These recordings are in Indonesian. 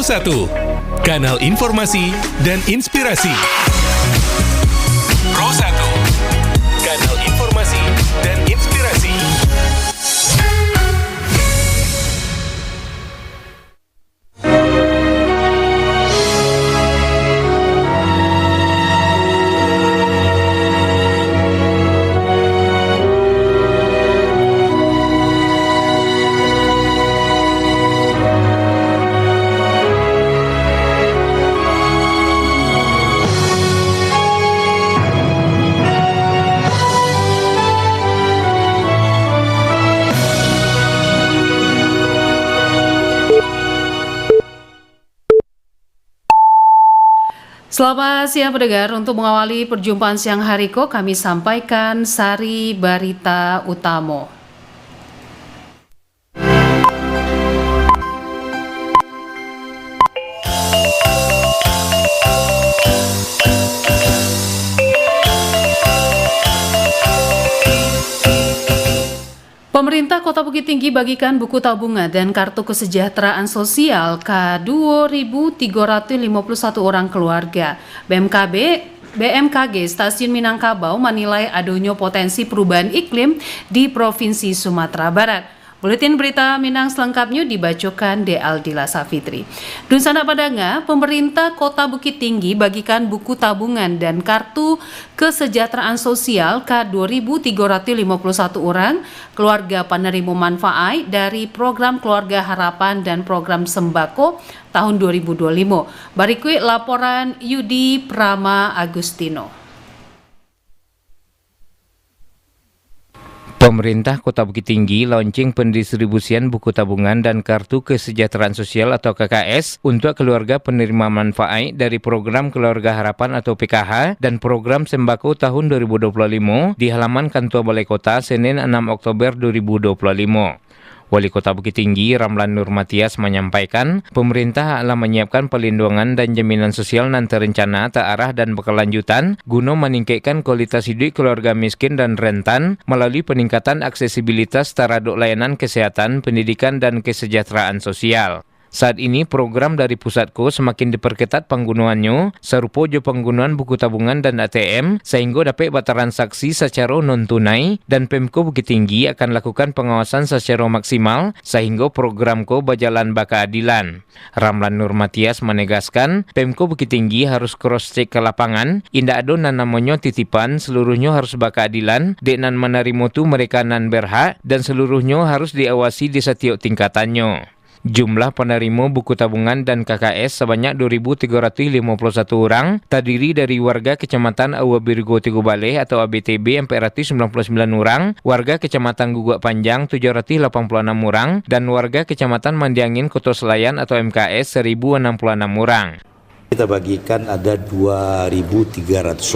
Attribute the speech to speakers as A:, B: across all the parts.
A: Pro 1, kanal informasi dan inspirasi. Pro 1, kanal informasi dan inspirasi.
B: Selamat siang pendengar, untuk mengawali perjumpaan siang hari kami sampaikan sari berita utama. Pemerintah Kota Bukit Tinggi bagikan buku tabungan dan kartu kesejahteraan sosial ke 2.351 orang keluarga. BMKG Stasiun Minangkabau menilai adanya potensi perubahan iklim di Provinsi Sumatera Barat. Buletin berita Minang selengkapnya dibacakan Aldila Safitri. Dunsana Padanga, pemerintah Kota Bukit Tinggi bagikan buku tabungan dan kartu kesejahteraan sosial ke 2.351 orang keluarga penerima manfaat dari program Keluarga Harapan dan program Sembako tahun 2025. Berikut laporan Yudi Prama Agustino.
C: Pemerintah Kota Bukit Tinggi launching pendistribusian buku tabungan dan kartu kesejahteraan sosial atau KKS untuk keluarga penerima manfaat dari program Keluarga Harapan atau PKH dan program Sembako tahun 2025 di halaman Kantor Balai Kota Senin 6 Oktober 2025. Wali Kota Bukit Tinggi Ramlan Nurmatias menyampaikan, pemerintah telah menyiapkan pelindungan dan jaminan sosial nan terencana, terarah dan berkelanjutan guna meningkatkan kualitas hidup keluarga miskin dan rentan melalui peningkatan aksesibilitas terhadap layanan kesehatan, pendidikan dan kesejahteraan sosial. Saat ini program dari pusatku semakin diperketat penggunaannya, serupa jo penggunaan buku tabungan dan ATM, sehingga dapat bertransaksi secara non-tunai, dan Pemko Bukit Tinggi akan lakukan pengawasan secara maksimal, sehingga programku berjalan berkeadilan. Ramlan Nurmatias menegaskan, Pemko Bukit Tinggi harus cross-check ke lapangan, indak ada nan namanya titipan, seluruhnya harus berkeadilan, dek nan menerima tu mereka nan berhak, dan seluruhnya harus diawasi di setiap tingkatannya. Jumlah penerima buku tabungan dan KKS sebanyak 2.351 orang, terdiri dari warga Kecamatan Awabirgo Tigo Baleh atau ABTB 499 orang, warga Kecamatan Gugak Panjang 786 orang, dan warga Kecamatan Mandiangin Kota Selayan atau MKS 1.066 orang.
D: Kita bagikan ada 2.300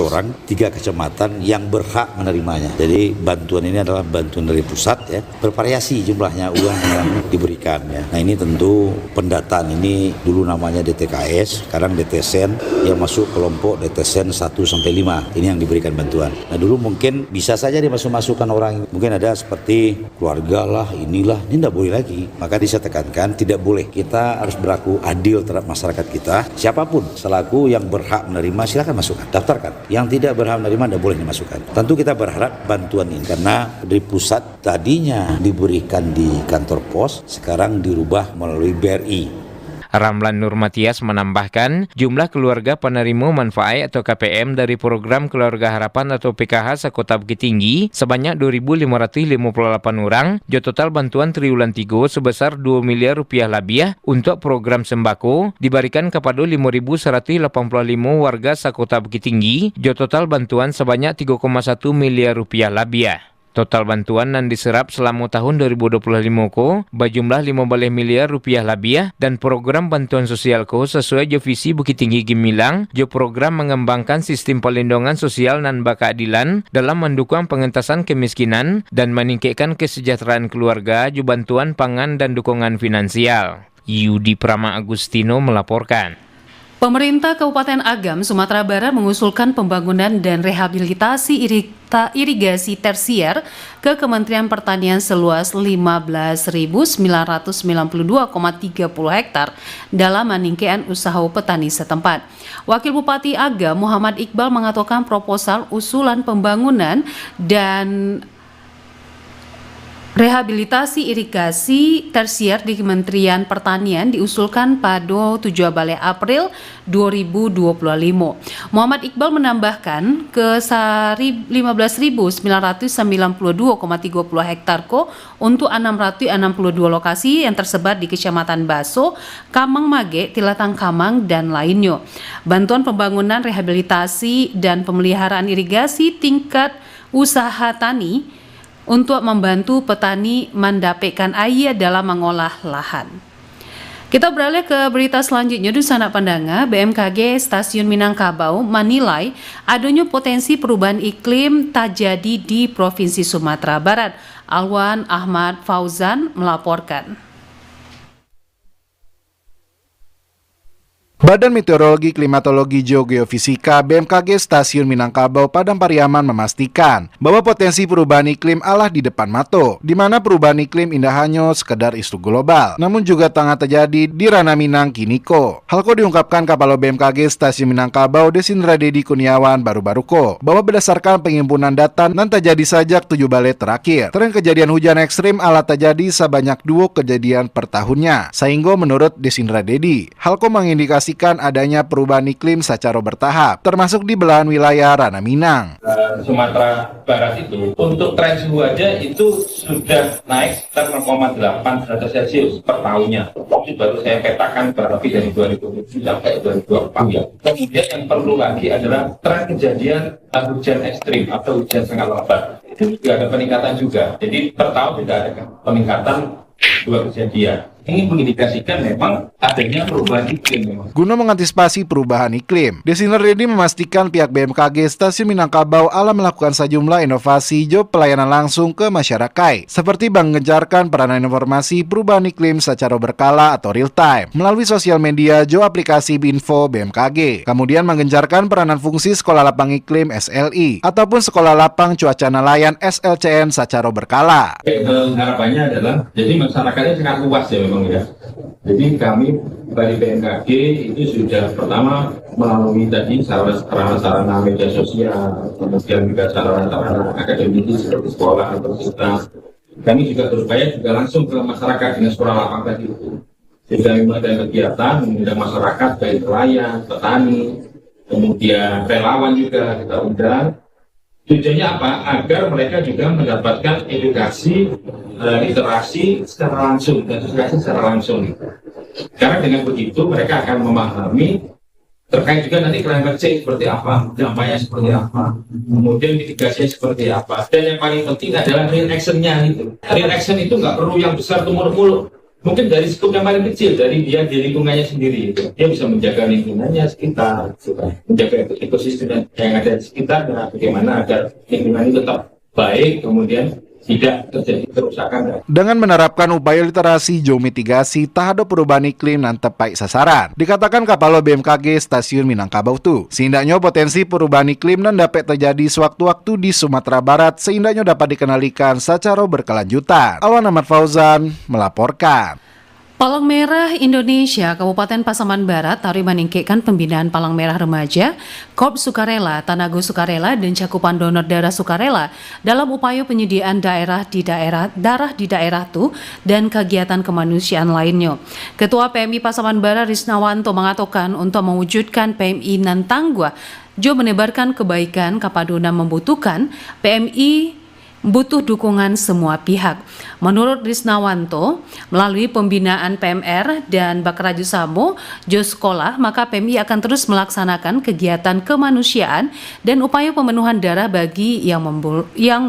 D: orang, 3 kecamatan yang berhak menerimanya. Jadi bantuan ini adalah bantuan dari pusat ya, bervariasi jumlahnya uang yang diberikan ya. Nah ini tentu pendataan ini dulu namanya DTKS, sekarang DTSEN yang masuk kelompok DTSEN 1-5. Ini yang diberikan bantuan. Nah dulu mungkin bisa saja dimasuk-masukkan orang, mungkin ada seperti keluarga lah, inilah, ini tidak boleh lagi. Maka saya tekankan tidak boleh. Kita harus berlaku adil terhadap masyarakat kita. Siapapun selaku yang berhak menerima silakan masukkan, daftarkan. Yang tidak berhak menerima tidak boleh dimasukkan. Tentu kita berharap bantuan ini karena dari pusat tadinya diberikan di kantor pos, sekarang dirubah melalui BRI.
C: Ramlan Nurmatias menambahkan, jumlah keluarga penerima manfaat atau KPM dari program Keluarga Harapan atau PKH sekota Bukit Tinggi sebanyak 2.558 orang, jo total bantuan triwulan 3 sebesar 2 miliar rupiah lebih untuk program sembako diberikan kepada 5.185 warga sekota Bukit Tinggi, jo total bantuan sebanyak 3,1 miliar rupiah lebih. Total bantuan yang diserap selama tahun 2025 berjumlah 15 miliar rupiah lebih dan program bantuan sosial sesuai jo visi Bukit Tinggi Gemilang jo program mengembangkan sistem perlindungan sosial dan berkeadilan dalam mendukung pengentasan kemiskinan dan meningkatkan kesejahteraan keluarga jo bantuan pangan dan dukungan finansial. Yudi Prama Agustino melaporkan.
B: Pemerintah Kabupaten Agam, Sumatera Barat mengusulkan pembangunan dan rehabilitasi irigasi tersier ke Kementerian Pertanian seluas 15.992,30 hektar dalam meningkatkan usaha petani setempat. Wakil Bupati Agam Muhammad Iqbal mengatakan proposal usulan pembangunan dan rehabilitasi irigasi tersier di Kementerian Pertanian diusulkan pada 7 April 2025. Muhammad Iqbal menambahkan ke 15.992,30 hektar untuk 662 lokasi yang tersebar di Kecamatan Baso, Kamang Mage, Tilatang Kamang, dan lainnya. Bantuan pembangunan, rehabilitasi, dan pemeliharaan irigasi tingkat usaha tani untuk membantu petani mendapatkan air dalam mengolah lahan. Kita beralih ke berita selanjutnya di Sanak Pandanga. BMKG Stasiun Minangkabau menilai adanya potensi perubahan iklim terjadi di Provinsi Sumatera Barat. Alwan Ahmad Fauzan melaporkan.
E: Badan Meteorologi, Klimatologi, Geofisika BMKG Stasiun Minangkabau Padang Pariaman memastikan bahwa potensi perubahan iklim adalah di depan mata, di mana perubahan iklim indah hanya sekedar isu global, namun juga tengah terjadi di ranah Minang Kiniko. Hal ko diungkapkan Kapalo BMKG Stasiun Minangkabau Desindra Dedi Kurniawan baru-baru ko, bahwa berdasarkan penghimpunan data nan terjadi sejak 7 bulan terakhir, tren kejadian hujan ekstrim ala terjadi sebanyak 2 kejadian per tahunnya, sehingga menurut Desindra Dedi, hal ko mengindikasi adanya perubahan iklim secara bertahap, termasuk di belahan wilayah ranah Minang.
F: Sumatera Barat itu, untuk tren suhu aja itu sudah naik sekitar 0,8 derajat Celcius per tahunnya. Itu baru saya petakan berarti dari 2007 sampai 2024 ya. Kemudian yang perlu lagi adalah tren kejadian hujan ekstrim atau hujan sangat lebat. Itu juga ada peningkatan juga. Jadi per tahun juga ada peningkatan 2 kejadian. Ini mengindikasikan memang adanya perubahan iklim.
E: Guna mengantisipasi perubahan iklim, Desiner Dedi memastikan pihak BMKG Stasiun Minangkabau akan melakukan sejumlah inovasi job pelayanan langsung ke masyarakat, seperti mengejarkan peranan informasi perubahan iklim secara berkala atau real time melalui sosial media jo aplikasi Info BMKG. Kemudian mengencarkan peranan fungsi Sekolah Lapang Iklim SLI ataupun Sekolah Lapang Cuaca Nelayan SLCN secara berkala.
F: Harapannya adalah jadi masyarakatnya sangat luas ya. Ya. Jadi kami dari BMKG itu sudah pertama melalui tadi sarana-sarana media sosial, kemudian juga sarana-sarana akademik seperti sekolah, universitas. Kami juga berupaya juga langsung ke masyarakat dengan sekolah lapang tadi itu. Jadi kami melakukan kegiatan mengundang masyarakat baik nelayan, petani, kemudian relawan juga kita undang. Tujuannya apa? Agar mereka juga mendapatkan edukasi, literasi secara langsung, dan edukasi secara langsung. Karena dengan begitu mereka akan memahami terkait juga nanti climate change seperti apa, dampaknya seperti apa, kemudian mitigasinya seperti apa. Dan yang paling penting adalah real action-nya itu. Real action itu nggak perlu yang besar tumur-muluk. Mungkin dari skup yang paling kecil, dari dia di lingkungannya sendiri. Dia bisa menjaga lingkungannya sekitar, menjaga ekosistem yang ada di sekitar, dan bagaimana agar lingkungan itu tetap baik, kemudian tidak terjadi kerusakan.
E: Dengan menerapkan upaya literasi jo mitigasi terhadap perubahan iklim dan tepai sasaran, dikatakan Kapalo BMKG Stasiun Minangkabau itu, seindahnya potensi perubahan iklim dan dapat terjadi sewaktu-waktu di Sumatera Barat, seindahnya dapat dikenalikan secara berkelanjutan. Alwan Ahmad Fauzan melaporkan.
B: Palang Merah Indonesia Kabupaten Pasaman Barat tarik meningkatkan pembinaan Palang Merah Remaja, Korps Sukarela, Tanago Sukarela, dan cakupan donor darah sukarela dalam upaya penyediaan darah di daerah itu dan kegiatan kemanusiaan lainnya. Ketua PMI Pasaman Barat Risnawanto mengatakan untuk mewujudkan PMI Nantanggua, jo menebarkan kebaikan kapadona membutuhkan PMI butuh dukungan semua pihak. Menurut Risnawanto, melalui pembinaan PMR dan Bakraju Samo, jo sekolah, maka PMI akan terus melaksanakan kegiatan kemanusiaan dan upaya pemenuhan darah bagi yang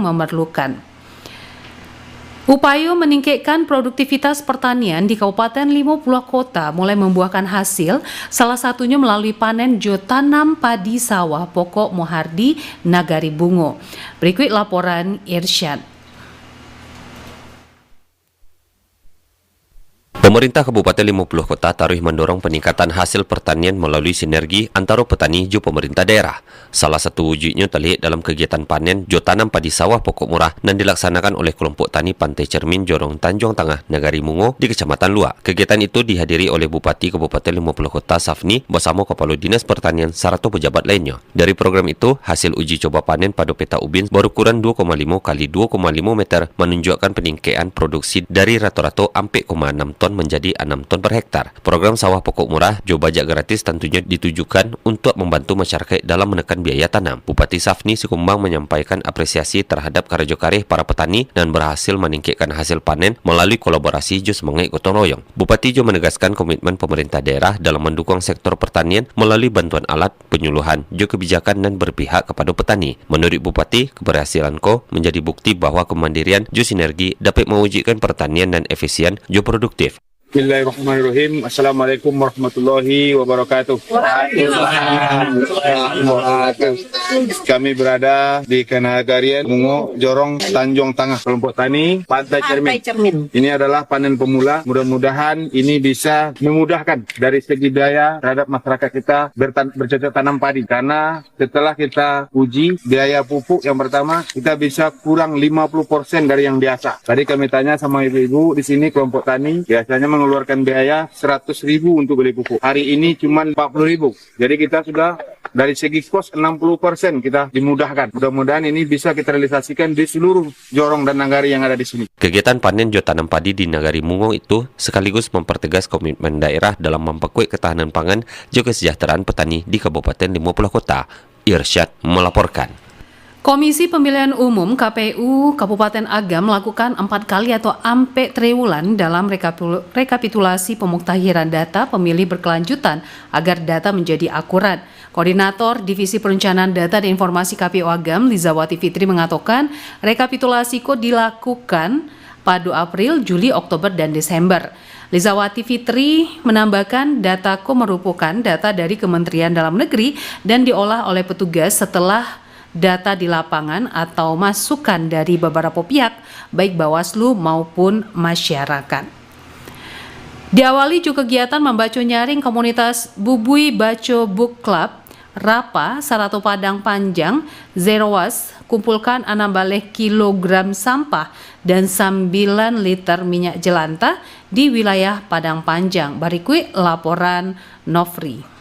B: memerlukan. Upaya meningkatkan produktivitas pertanian di Kabupaten 50 Kota mulai membuahkan hasil, salah satunya melalui panen jo tanam padi sawah pokok Mohardi Nagari Bungo. Berikut laporan Irsyad.
G: Pemerintah Kabupaten 50 Kota taruh mendorong peningkatan hasil pertanian melalui sinergi antara petani jo pemerintah daerah. Salah satu wujudnya terlihat dalam kegiatan panen jo tanam padi sawah pokok murah dan dilaksanakan oleh kelompok tani Pantai Cermin Jorong Tanjung Tengah Negari Mungo di Kecamatan Luak. Kegiatan itu dihadiri oleh Bupati Kabupaten 50 Kota Safni bersama Kepala Dinas Pertanian serta pejabat lainnya. Dari program itu, hasil uji coba panen pada peta ubin berukuran 2,5 kali 2,5 meter menunjukkan peningkatan produksi dari rata-rata 4,6 ton menjadi 6 ton per hektar. Program sawah pokok murah jo bajak gratis tentunya ditujukan untuk membantu masyarakat dalam menekan biaya tanam. Bupati Safni Sikumbang menyampaikan apresiasi terhadap karya karya para petani dan berhasil meningkatkan hasil panen melalui kolaborasi jo semangat gotong royong. Bupati jo menegaskan komitmen pemerintah daerah dalam mendukung sektor pertanian melalui bantuan alat, penyuluhan, jo kebijakan dan berpihak kepada petani. Menurut Bupati, keberhasilan menjadi bukti bahwa kemandirian jo sinergi dapat mewujudkan pertanian dan efisien jo produktif.
H: Bismillahirrahmanirrahim. Assalamualaikum warahmatullahi wabarakatuh. Kami berada di Kenagarian Mungo Jorong Tanjung Tengah, kelompok tani Pantai Cermin. Ini adalah panen pemula. Mudah-mudahan ini bisa memudahkan dari segi biaya terhadap masyarakat kita bercocok tanam padi. Karena setelah kita uji biaya pupuk yang pertama, kita bisa kurang 50% dari yang biasa. Tadi kami tanya sama ibu-ibu di sini kelompok tani, biasanya mengeluarkan biaya 100.000 untuk beli pupuk. Hari ini cuma 40.000. Jadi kita sudah dari segi kos 60% kita dimudahkan. Mudah-mudahan ini bisa kita realisasikan di seluruh jorong dan nagari yang ada di sini.
G: Kegiatan panen jo tanam padi di Nagari Mungo itu sekaligus mempertegas komitmen daerah dalam memperkuat ketahanan pangan jo kesejahteraan petani di Kabupaten 50 Kota. Irsyad melaporkan.
B: Komisi Pemilihan Umum KPU Kabupaten Agam melakukan 4 kali atau ampe triwulan dalam rekapitulasi pemuktahiran data pemilih berkelanjutan agar data menjadi akurat. Koordinator Divisi Perencanaan Data dan Informasi KPU Agam, Lizawati Fitri mengatakan rekapitulasi dilakukan pada April, Juli, Oktober, dan Desember. Lizawati Fitri menambahkan data merupakan data dari Kementerian Dalam Negeri dan diolah oleh petugas setelah data di lapangan atau masukan dari beberapa pihak, baik Bawaslu maupun masyarakat. Diawali juga kegiatan membaca nyaring komunitas Bubui Baco Book Club, Rapa, Sarato Padang Panjang, Zerowas, kumpulkan 16 kilogram sampah dan 9 liter minyak jelantah di wilayah Padang Panjang. Berikut laporan Nofri.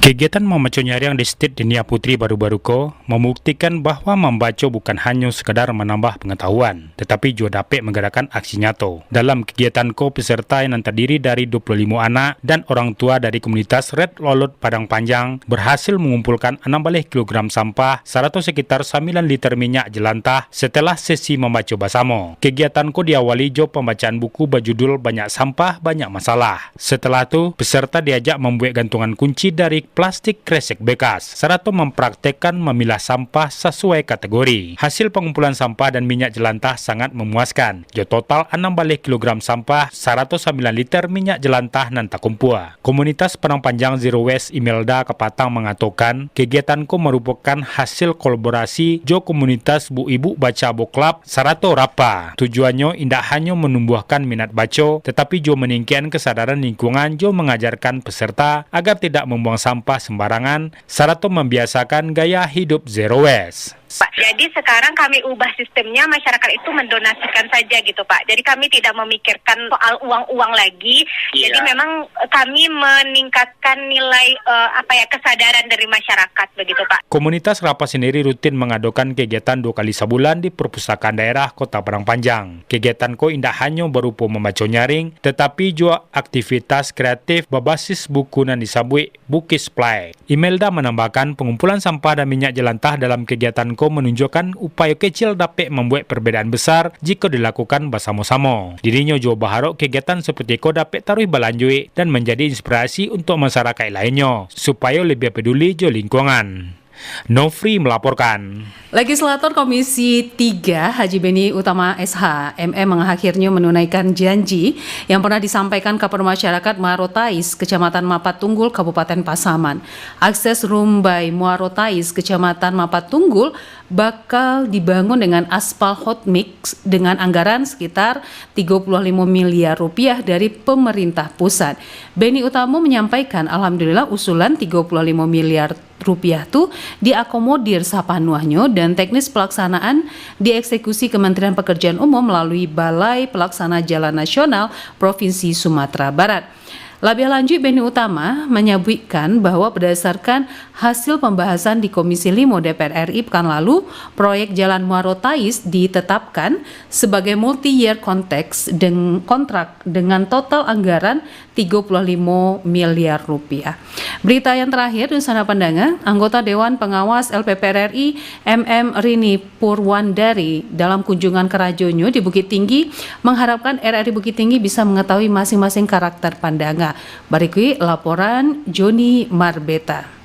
I: Kegiatan membaca nyaring di State Denia Putri baru-baru membuktikan bahwa membaca bukan hanya sekadar menambah pengetahuan, tetapi juga dapat menggerakkan aksi nyata. Dalam kegiatan peserta yang terdiri dari 25 anak dan orang tua dari komunitas Red Lolot Padang Panjang berhasil mengumpulkan 16 kg sampah serta sekitar 9 liter minyak jelantah setelah sesi membaca bersama. Kegiatan diawali pembacaan buku berjudul Banyak Sampah, Banyak Masalah. Setelah itu, peserta diajak membuat gantungan kunci dari plastik kresek bekas, serta mempraktekkan memilah sampah sesuai kategori. Hasil pengumpulan sampah dan minyak jelantah sangat memuaskan. Jo total 16 kg sampah, 109 liter minyak jelantah nan tak kumpul. Komunitas Padang Panjang Zero Waste Imelda Kepatang mengatakan, kegiatanku merupakan hasil kolaborasi jo komunitas Bu Ibu Baca Book Club serta Rapa. Tujuannya tidak hanya menumbuhkan minat baca, tetapi jo meningkatkan kesadaran lingkungan jo mengajarkan peserta agar tidak membuang sampah sembarangan, serta membiasakan gaya hidup zero waste.
J: Pak, jadi sekarang kami ubah sistemnya, masyarakat itu mendonasikan saja gitu Pak. Jadi kami tidak memikirkan soal uang-uang lagi. Jadi memang kami meningkatkan nilai kesadaran dari masyarakat begitu Pak.
I: Komunitas Rapa sendiri rutin mengadakan kegiatan 2 kali sebulan di perpustakaan daerah Kota Padang Panjang. Kegiatan indah hanya berupa membaca nyaring, tetapi juga aktivitas kreatif berbasis buku dan disabui Bukis Play. Imelda menambahkan pengumpulan sampah dan minyak jelantah dalam kegiatan menunjukkan upaya kecil dapat membuat perbedaan besar jika dilakukan bersama-sama. Dirinya juga berharap kegiatan seperti dapat taruh berlanjut dan menjadi inspirasi untuk masyarakat lainnya supaya lebih peduli jo lingkungan. Nofri melaporkan.
B: Legislator Komisi 3 Haji Beni Utama SH MM mengakhirnya menunaikan janji yang pernah disampaikan kepada masyarakat Muarotais, Kecamatan Mapat Tunggul, Kabupaten Pasaman. Akses Rumbai Muarotais, Kecamatan Mapat Tunggul bakal dibangun dengan aspal hot mix dengan anggaran sekitar 35 miliar rupiah dari pemerintah pusat. Beni Utama menyampaikan alhamdulillah usulan 35 miliar rupiah itu diakomodir sapanuahnya dan teknis pelaksanaan dieksekusi Kementerian Pekerjaan Umum melalui Balai Pelaksana Jalan Nasional Provinsi Sumatera Barat. Lebih lanjut, Beni Utama menyebutkan bahwa berdasarkan hasil pembahasan di Komisi 5 DPR RI pekan lalu, proyek Jalan Muarotais ditetapkan sebagai multi-year kontrak dengan total anggaran 35 miliar rupiah. Berita yang terakhir, Nusana Pandangan, anggota Dewan Pengawas LPPR RI MM Rini Purwandari dalam kunjungan ke Rajonyo di Bukit Tinggi mengharapkan RRI Bukit Tinggi bisa mengetahui masing-masing karakter pandangan. Berikut laporan Joni Marbeta.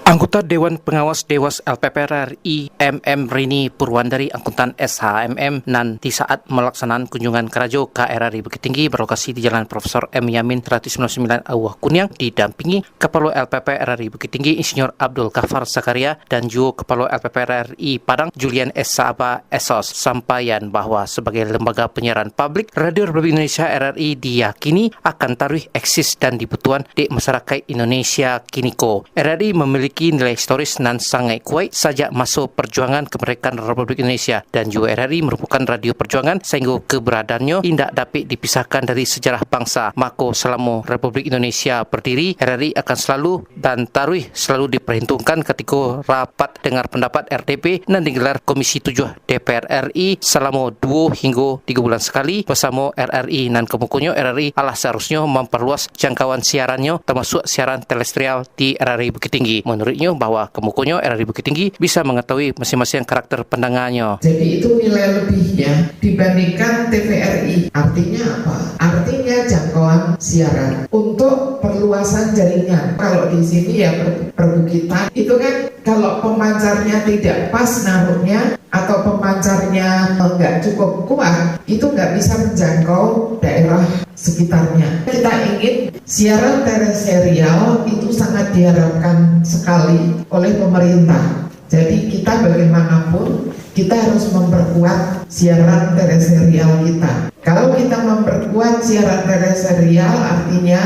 K: Anggota Dewan Pengawas Dewas LPPR RI MM Rini Purwandari angkutan SHMM nanti saat melaksanaan kunjungan kerajo ke RRI Bukit Tinggi berlokasi di Jalan Profesor M. Yamin 199 Awah Kunyang didampingi Kepala LPP RRI Bukit Tinggi Insinyur Abdul Ghafar Zakaria dan juga Kepala LPP RRI Padang Julian S. Saaba Esos sampaian bahwa sebagai lembaga penyiaran publik Radio Republik Indonesia RRI diyakini akan taruh eksis dan dibutuhan di masyarakat Indonesia kiniko. RRI memiliki nilai historis dan sangat kuat sejak masuk perjuangan kemerdekaan Republik Indonesia dan juga RRI merupakan radio perjuangan sehingga keberadaannya tidak dapat dipisahkan dari sejarah bangsa. Maka selama Republik Indonesia berdiri, RRI akan selalu dan taruh selalu diperhitungkan ketika rapat dengar pendapat RDP dan digelar Komisi 7 DPR RI selama 2 hingga 3 bulan sekali bersama RRI dan kemudiannya RRI alah seharusnya memperluas jangkauan siarannya termasuk siaran terestrial di RRI Bukit Tinggi. Menurutnya bahwa kemudiannya RRI Bukit Tinggi bisa mengetahui masing-masing karakter pandangannya.
L: Jadi itu nilai lebihnya dibandingkan TVRI. Artinya apa? Artinya jangkauan siaran untuk perluasan jaringan. Kalau di sini ya perbukitan itu kan kalau pemancarnya tidak pas naruhnya atau pemancarnya nggak cukup kuat, itu nggak bisa menjangkau daerah sekitarnya. Kita ingin siaran terestrial itu sangat diharapkan sekali oleh pemerintah. Jadi kita bagaimanapun kita harus memperkuat siaran terestrial kita. Kalau kita memperkuat siaran terestrial artinya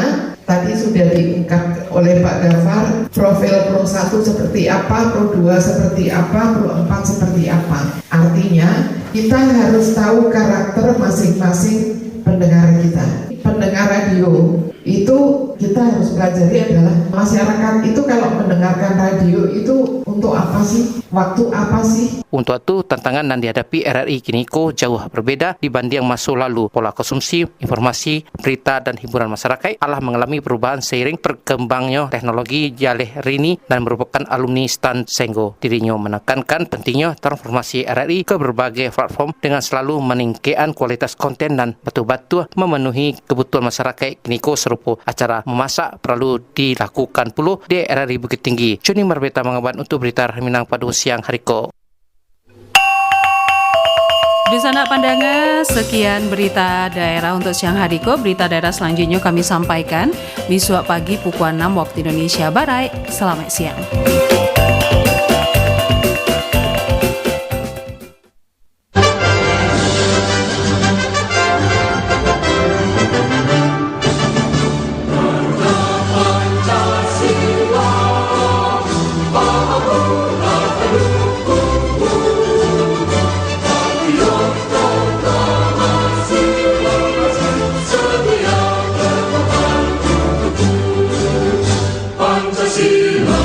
L: tadi sudah diungkap oleh Pak Ghafar, profil Pro 1 seperti apa, Pro 2 seperti apa, Pro 4 seperti apa. Artinya kita harus tahu karakter masing-masing pendengar kita. Pendengar radio itu kita harus pelajari adalah masyarakat itu kalau mendengarkan radio itu untuk apa sih? Waktu apa sih?
K: Untuk itu tantangan yang dihadapi RRI kiniko jauh berbeda dibanding masa lalu. Pola konsumsi, informasi, berita dan hiburan masyarakat telah mengalami perubahan seiring berkembangnya teknologi jaleh rini dan merupakan alumni STAN Senggo. Dirinya menekankan pentingnya transformasi RRI ke berbagai platform dengan selalu meningkatkan kualitas konten dan betul-betul memenuhi kebutuhan masyarakat kiniko serupa acara memasak perlu dilakukan pula di RRI Bukit Tinggi. Joni Marbeta mengabar untuk berita Minang pada siang hari ko.
B: Di sana pandangan, sekian berita daerah untuk siang hari ko. Berita daerah selanjutnya kami sampaikan besok pagi pukul 6 waktu Indonesia Barat. Selamat siang.
A: Pancasila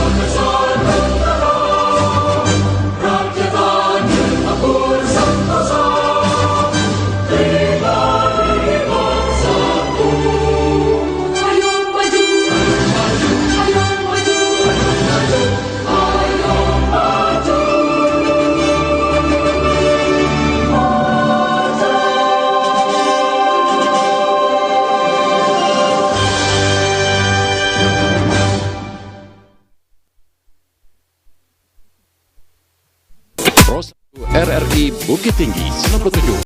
M: RRI Bukit Tinggi 97.